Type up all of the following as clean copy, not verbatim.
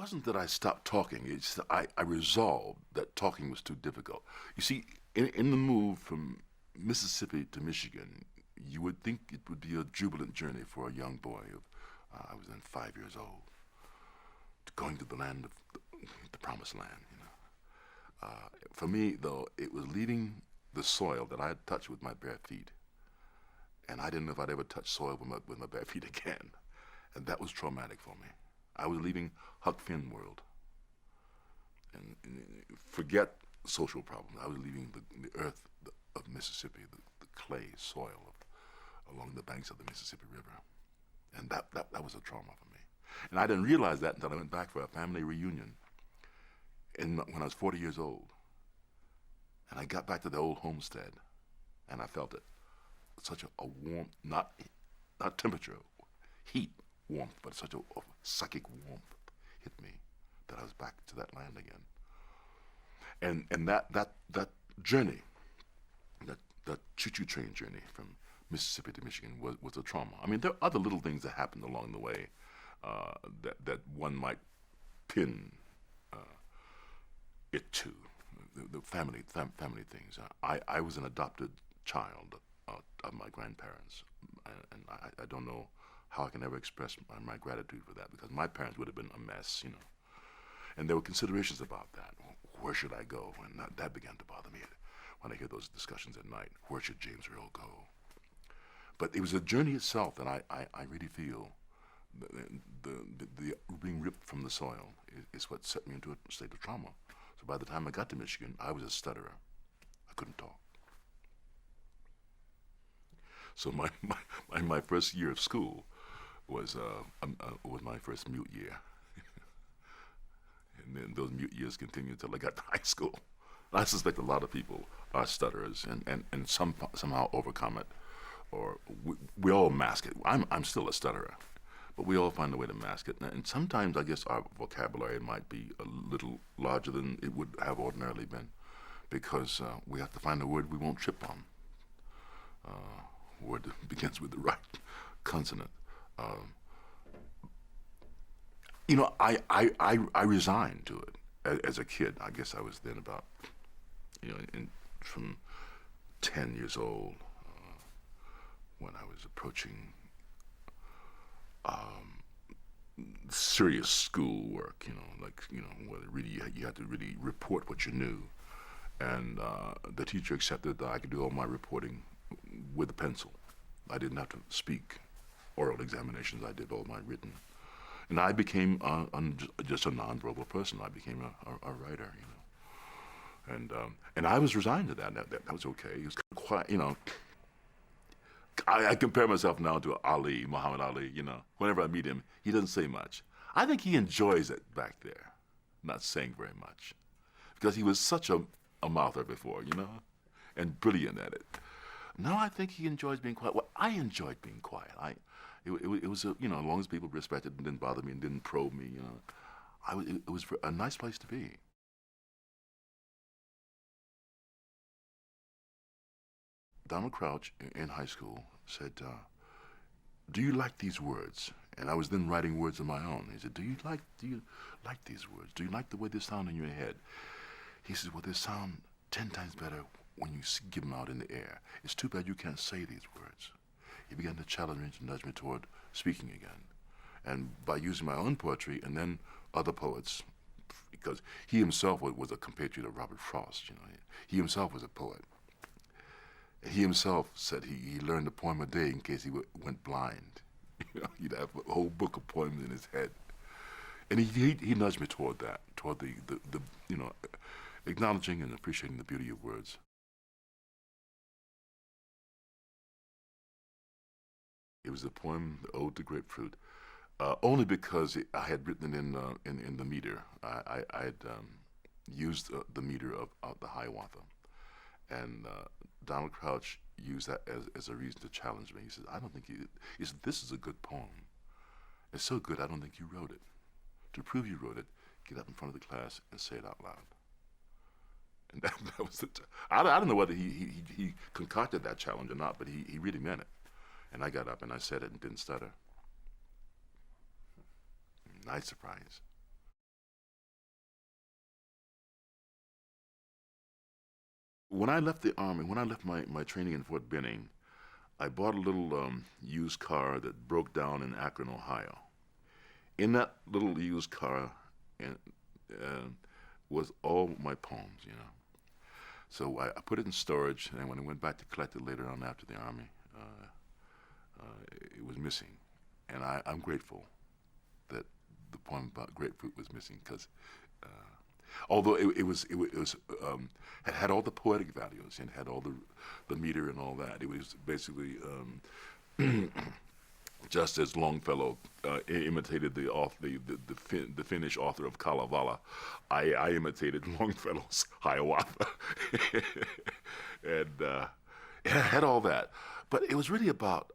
wasn't that I stopped talking. It's that I resolved that talking was too difficult. You see, in the move from Mississippi to Michigan, you would think it would be a jubilant journey for a young boy. I was then 5 years old, going to the land of the promised land. For me, though, it was leaving the soil that I had touched with my bare feet, and I didn't know if I'd ever touch soil with my bare feet again, and that was traumatic for me. I was leaving Huck Finn world, and forget social problems. I was leaving the earth of Mississippi, the clay soil along the banks of the Mississippi River, and that was a trauma for me. And I didn't realize that until I went back for a family reunion when I was 40 years old, and I got back to the old homestead, and I felt it, such a warmth, not temperature, heat, warmth, but such a psychic warmth hit me that I was back to that land again. And that journey, that choo-choo train journey from Mississippi to Michigan was a trauma. I mean, there are other little things that happened along the way that one might pin it to, the family things. I was an adopted child of my grandparents, and I don't know how I can ever express my gratitude for that, because my parents would have been a mess, And there were considerations about that. Where should I go? And that began to bother me when I hear those discussions at night. Where should James Earl go? But it was the journey itself that I really feel the being ripped from the soil is what set me into a state of trauma. So by the time I got to Michigan, I was a stutterer. I couldn't talk. So my first year of school was my first mute year. And then those mute years continued until I got to high school. I suspect a lot of people are stutterers and somehow overcome it, or we all mask it. I'm still a stutterer, but we all find a way to mask it. And sometimes I guess our vocabulary might be a little larger than it would have ordinarily been, because we have to find a word we won't trip on. Word that begins with the right consonant. I resigned to it as a kid. I guess I was then about, from 10 years old, when I was approaching serious school work, where really you had to really report what you knew. And the teacher accepted that I could do all my reporting with a pencil. I didn't have to speak oral examinations. I did all my written. And I became just a nonverbal person. I became a writer, And I was resigned to that. That was okay. It was quite, I compare myself now to Muhammad Ali, Whenever I meet him, he doesn't say much. I think he enjoys it back there, not saying very much, because he was such a mouther before, and brilliant at it. Now I think he enjoys being quiet. Well, I enjoyed being quiet. It was as long as people respected and didn't bother me and didn't probe me, it was a nice place to be. Donald Crouch in high school said, "Do you like these words?" And I was then writing words of my own. He said, "Do you like these words? Do you like the way they sound in your head?" He said, "Well, they sound 10 times better when you give them out in the air. It's too bad you can't say these words." He began to challenge me, to nudge me toward speaking again. And by using my own poetry and then other poets, because he himself was a compatriot of Robert Frost, He himself was a poet. He himself said he learned a poem a day in case he went blind. He'd have a whole book of poems in his head. And he nudged me toward that, toward the acknowledging and appreciating the beauty of words. It was a poem, the Ode to Grapefruit, only because I had written it in the meter. I had used the meter of the Hiawatha, and Donald Crouch used that as a reason to challenge me. He said, "I don't think this is a good poem. It's so good, I don't think you wrote it. To prove you wrote it, get up in front of the class and say it out loud." And that was I don't know whether he concocted that challenge or not, but he really meant it. And I got up and I said it and didn't stutter. Nice surprise. when I left the Army, when I left my training in Fort Benning, I bought a little used car that broke down in Akron, Ohio. In that little used car and, uh, was all my poems, you know. So I put it in storage, and when I went back to collect it later on after the Army, it was missing. And I'm grateful that the poem about grapefruit was missing because although it was it had all the poetic values and had all the meter and all that, it was basically just as Longfellow imitated the Finnish author of Kalevala, I imitated Longfellow's Hiawatha, and it had all that, but it was really about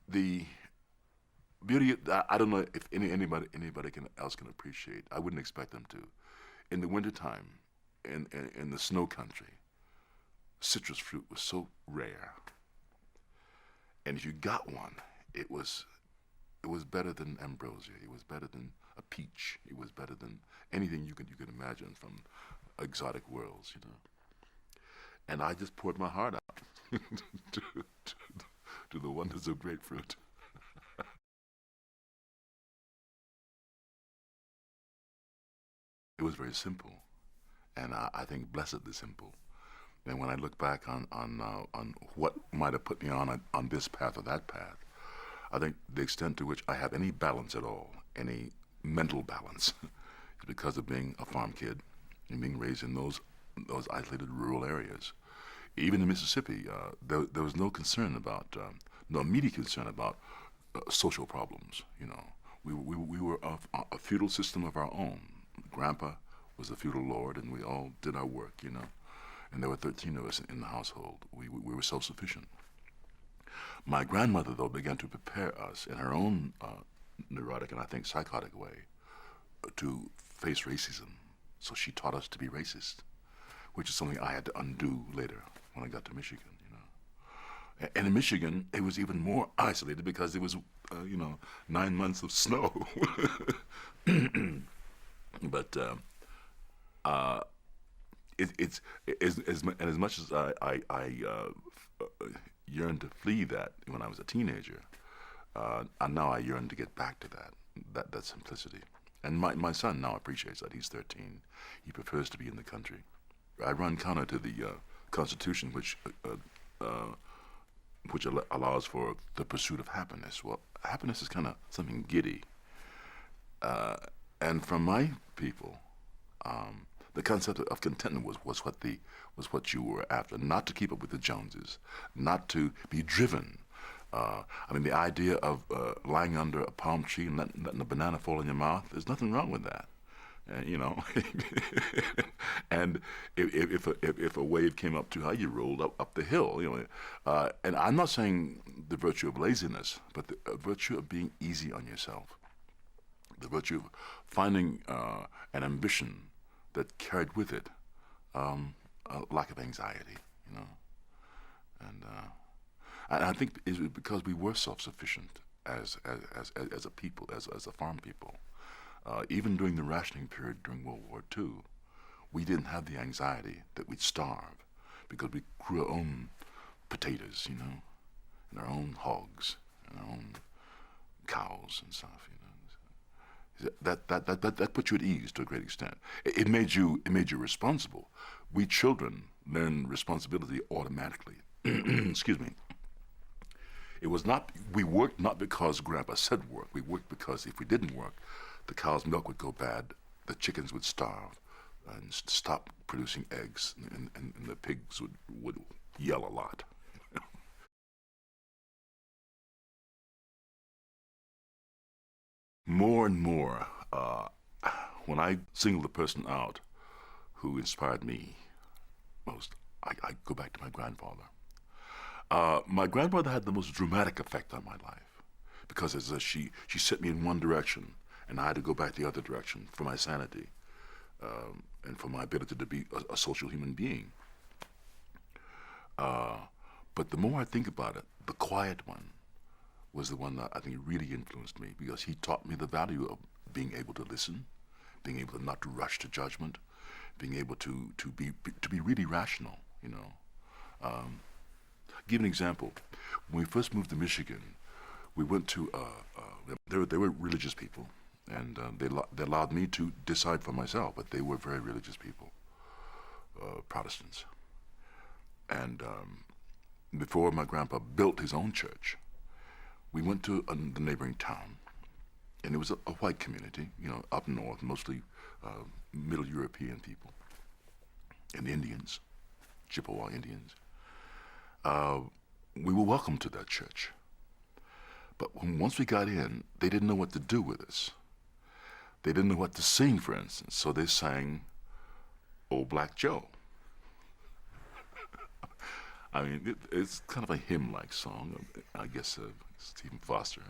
the beauty. I don't know if anybody else can appreciate. I wouldn't expect them to. In the wintertime, in the snow country, citrus fruit was so rare, and if you got one, it was better than ambrosia. It was better than a peach. It was better than anything you could imagine from exotic worlds, you know. And I just poured my heart out to, to, to the wonders of grapefruit. It was very simple, and I think blessedly simple. And when I look back on what might have put me on this path or that path, I think the extent to which I have any balance at all, any mental balance, is because of being a farm kid and being raised in those isolated rural areas. Even in Mississippi, there was no concern about, no immediate concern about social problems. You know, we were a feudal system of our own. Grandpa was a feudal lord, and we all did our work. You know, and there were 13 of us in the household. We were self-sufficient. My grandmother, though, began to prepare us in her own neurotic and I think psychotic way to face racism. So she taught us to be racist, which is something I had to undo later when I got to Michigan, you know. And in Michigan, it was even more isolated because it was, 9 months of snow. But it's as much as I yearned to flee that when I was a teenager, and now I yearn to get back to that simplicity. And my son now appreciates that. He's 13. He prefers to be in the country. I run counter to the Constitution, which allows for the pursuit of happiness. Well, happiness is kind of something giddy. And from my people, the concept of contentment was what you were after. Not to keep up with the Joneses, not to be driven. The idea of lying under a palm tree and letting a banana fall in your mouth, there's nothing wrong with that. You know, and if a wave came up too high, you rolled up the hill. You know, and I'm not saying the virtue of laziness, but the virtue of being easy on yourself, the virtue of finding an ambition that carried with it a lack of anxiety. You know, and I think it's because we were self-sufficient as a people, as a farm people. Even during the rationing period during World War II, we didn't have the anxiety that we'd starve because we grew our own potatoes, you know, and our own hogs and our own cows and stuff, you know. That put you at ease to a great extent. It made you responsible. We children learn responsibility automatically. Excuse me. It was not, we worked not because Grandpa said work. We worked because if we didn't work, the cow's milk would go bad, the chickens would starve and stop producing eggs, and the pigs would yell a lot. More and more, when I single the person out who inspired me most, I go back to my grandfather. My grandmother had the most dramatic effect on my life because she set me in one direction, and I had to go back the other direction for my sanity and for my ability to be a social human being. But the more I think about it, the quiet one was the one that I think really influenced me because he taught me the value of being able to listen, being able to not to rush to judgment, being able to be really rational. Um, give an example. When we first moved to Michigan, we went to they were religious people, and they allowed me to decide for myself, but they were very religious people, Protestants. And before my grandpa built his own church, we went to the neighboring town, and it was a white community, up north, mostly Middle European people and Indians, Chippewa Indians. We were welcome to that church. But once we got in, they didn't know what to do with us. They didn't know what to sing, for instance, so they sang Old Black Joe. I mean, it's kind of a hymn-like song, I guess, Stephen Foster.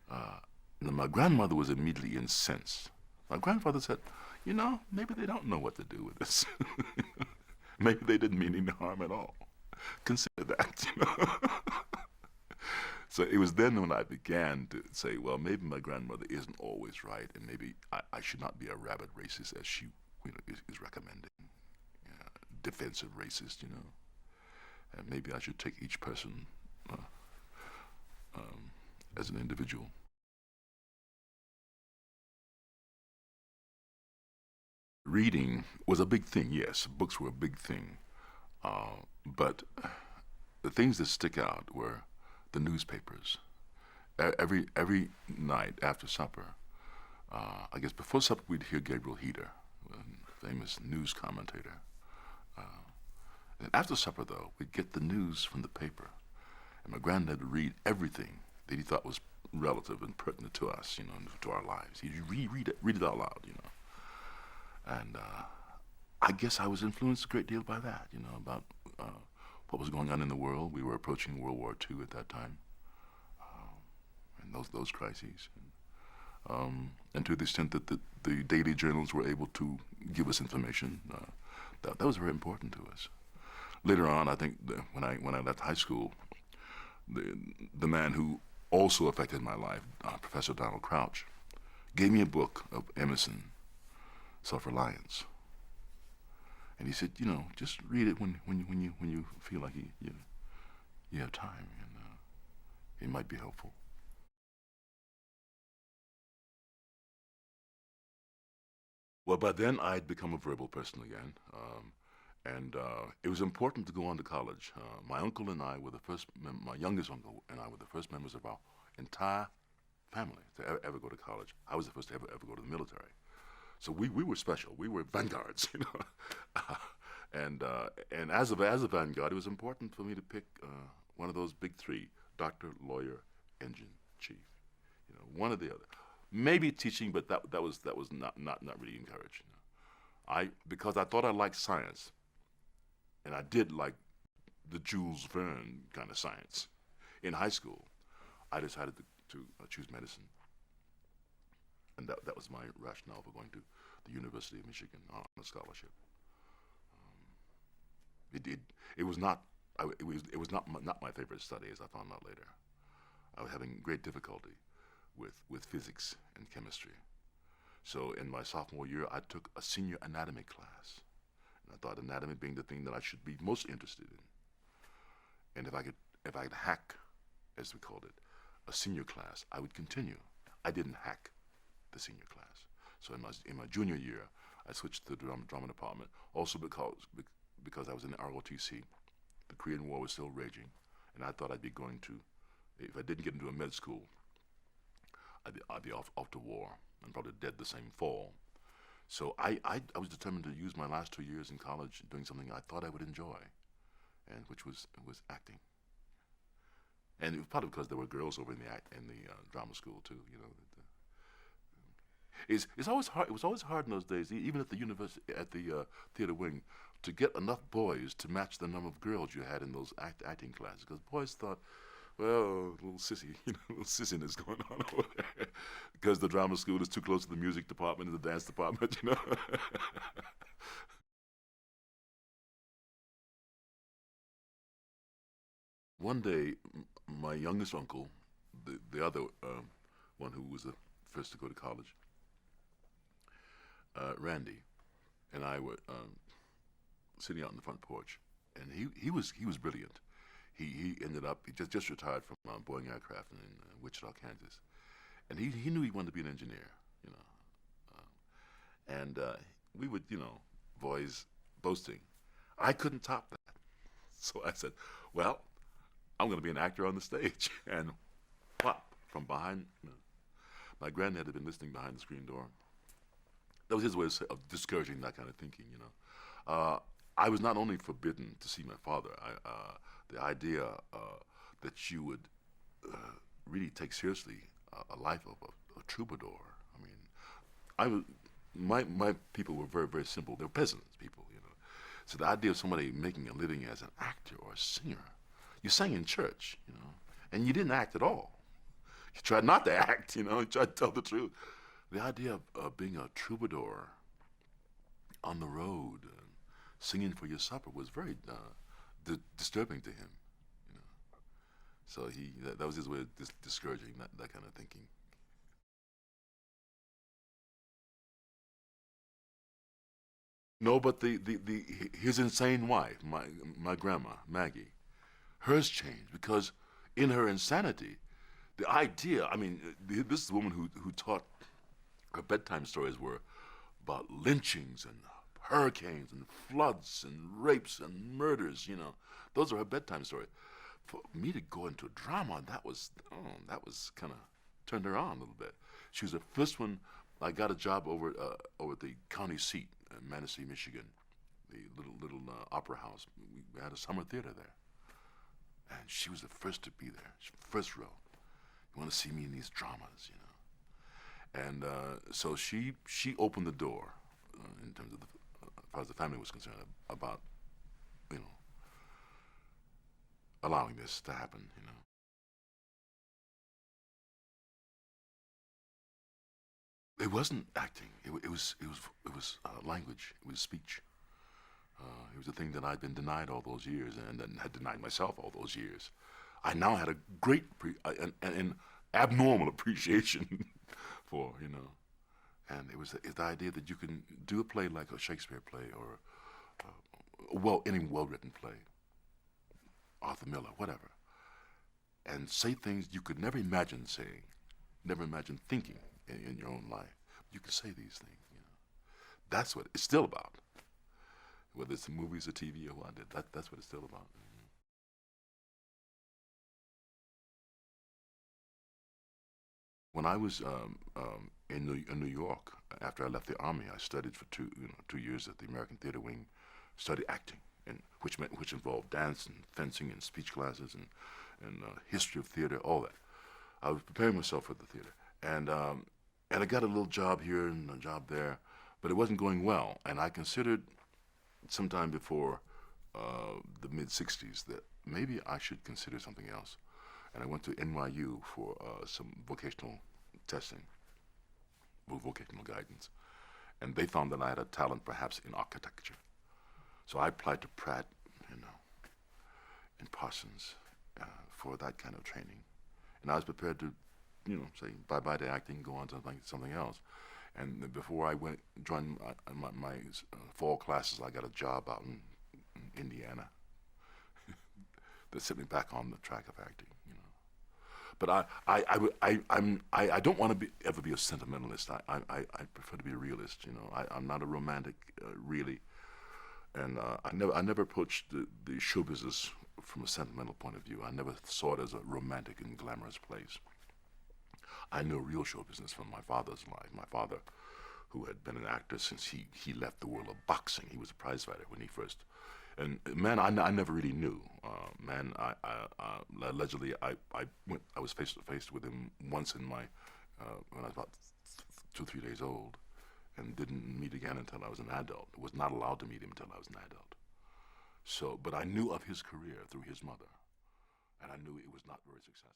Now my grandmother was immediately incensed. My grandfather said, maybe they don't know what to do with this. Maybe they didn't mean any harm at all. Consider that. So it was then when I began to say, well, maybe my grandmother isn't always right, and maybe I should not be a rabid racist as she is recommending. Defensive racist, and maybe I should take each person as an individual. Reading was a big thing, yes. Books were a big thing. But the things that stick out were the newspapers. Every night after supper, I guess before supper we'd hear Gabriel Heder, a famous news commentator. And after supper, though, we'd get the news from the paper. And my granddad would read everything that he thought was relative and pertinent to us, to our lives. He'd read it out loud, And I guess I was influenced a great deal by that, about what was going on in the world. We were approaching World War II at that time, and those crises. And to the extent that the daily journals were able to give us information, that was very important to us. Later on, I think when I left high school, the man who also affected my life, Professor Donald Crouch, gave me a book of Emerson, Self-Reliance. And he said, just read it when you feel like you have time, and it might be helpful. Well, by then I had become a verbal person again, and it was important to go on to college. My uncle and I were the first, my youngest uncle and I were the first members of our entire family to ever go to college. I was the first to ever go to the military. So we were special. We were vanguards, and as a vanguard, it was important for me to pick one of those big three: doctor, lawyer, engine chief. One or the other. Maybe teaching, but that was not really encouraged. Because I thought I liked science, and I did like the Jules Verne kind of science. In high school, I decided to choose medicine. And that was my rationale for going to the University of Michigan on a scholarship. It was not my favorite study, as I found out later. I was having great difficulty with physics and chemistry. So in my sophomore year, I took a senior anatomy class, and I thought anatomy being the thing that I should be most interested in. And if I could hack, as we called it, a senior class, I would continue. I didn't hack the senior class. So in my junior year, I switched to the drama department, also because I was in the ROTC. The Korean War was still raging, and I thought I'd be going to, if I didn't get into a med school, I'd be off to war and probably dead the same fall. So I was determined to use my last 2 years in college doing something I thought I would enjoy, and which was acting. And it was probably because there were girls over in the drama school too. It's always hard. It was always hard in those days, even at the university, at the theater wing, to get enough boys to match the number of girls you had in those acting classes. Because boys thought, well, a little sissiness going on over there, because the drama school is too close to the music department and the dance department. One day, my youngest uncle, the other one who was the first to go to college, Randy, and I were sitting out on the front porch, and he was brilliant. He ended up he just retired from Boeing Aircraft in Wichita, Kansas, and he knew he wanted to be an engineer, you know, and we would boys boasting. I couldn't top that, so I said, well, I'm going to be an actor on the stage, and pop from behind. My granddad had been listening behind the screen door. That was his way of discouraging that kind of thinking, you know. I was not only forbidden to see my father. The idea that you would really take seriously a life of a troubadour. I mean, I was my people were very very simple. They were peasants people, you know. So the idea of somebody making a living as an actor or a singer, you sang in church, you know, and you didn't act at all. You tried not to act, you know. You tried to tell the truth. The idea of being a troubadour on the road, singing for your supper, was very disturbing to him. You know, so that was his way of discouraging that kind of thinking. No, but his insane wife, my grandma Maggie, hers changed because in her insanity, the idea. I mean, this is the woman who taught her bedtime stories were about lynchings and hurricanes and floods and rapes and murders. You know, those are her bedtime stories. For me to go into drama, that was kind of turned her on a little bit. She was the first one. I got a job over at the county seat, Manistee, Michigan, the little opera house. We had a summer theater there, and she was the first to be there, first row. You want to see me in these dramas, you know. And so she opened the door in terms of as far as the family was concerned about you know allowing this to happen. You know, it wasn't acting. It was language. It was speech. It was a thing that I'd been denied all those years, and then had denied myself all those years. I now had a great an abnormal appreciation for, and it's the idea that you can do a play like a Shakespeare play or any well-written play, Arthur Miller, whatever, and say things you could never imagine saying, never imagine thinking in your own life. You can say these things. That's what it's still about. Whether it's the movies or TV or what, that's what it's still about. When I was in New York, after I left the army, I studied for 2 years at the American Theater Wing, studied acting, and which involved dance and fencing and speech classes and history of theater, all that. I was preparing myself for the theater, and I got a little job here and a job there, but it wasn't going well, and I considered sometime before the mid '60s that maybe I should consider something else, and I went to NYU for some vocational testing, vocational guidance, and they found that I had a talent perhaps in architecture. So I applied to Pratt, in Parsons, for that kind of training, and I was prepared to, say bye-bye to acting, go on to something else. And before I went joined my fall classes, I got a job out in Indiana that set me back on the track of acting. But I don't want to ever be a sentimentalist. I prefer to be a realist. I'm not a romantic, really, and I never approached the show business from a sentimental point of view. I never saw it as a romantic and glamorous place. I knew real show business from my father's life. My father, who had been an actor since he left the world of boxing. He was a prize fighter when he first. And man, I never really knew. Man, allegedly I was face to face with him once in my when I was about 2 3 days old, and didn't meet again until I was an adult. Was not allowed to meet him until I was an adult. So, but I knew of his career through his mother, and I knew it was not very successful.